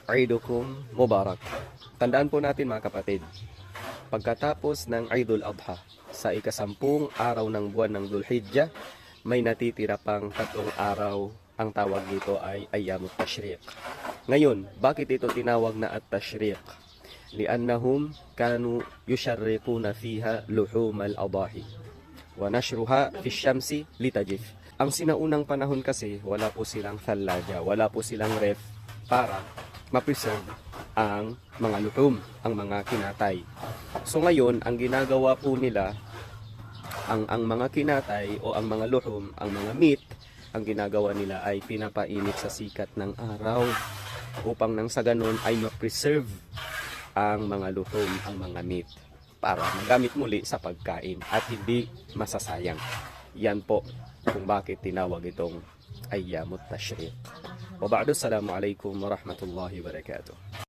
Aidukum Mubarak. Tandaan po natin mga kapatid, pagkatapos ng Eidul Adha, sa ikasampung araw ng buwan ng Dhul-Hijjah, may natitira pang 3 araw. Ang tawag dito ay Ayyamut Tashriq. Ngayon, bakit ito tinawag na At-Tashriq? Liannahum kanu yusharriquna fiha luhum al-adahi wa nashruha fi syamsi litajif. Ang sinaunang panahon kasi, wala po silang thalaja, wala po silang ref para ma-preserve ang mga luhum, ang mga kinatay. So ngayon, ang ginagawa po nila, ang mga kinatay o ang mga luhum, ang mga meat, ang ginagawa nila ay pinapainit sa sikat ng araw upang nang sa ganun ay ma-preserve ang mga luhum, ang mga meat para magamit muli sa pagkain at hindi masasayang. Yan po kung bakit tinawag itong Ayyamut Tashriq. Wa ba'du, assalamu alaikum wa rahmatullahi wa barakatuh.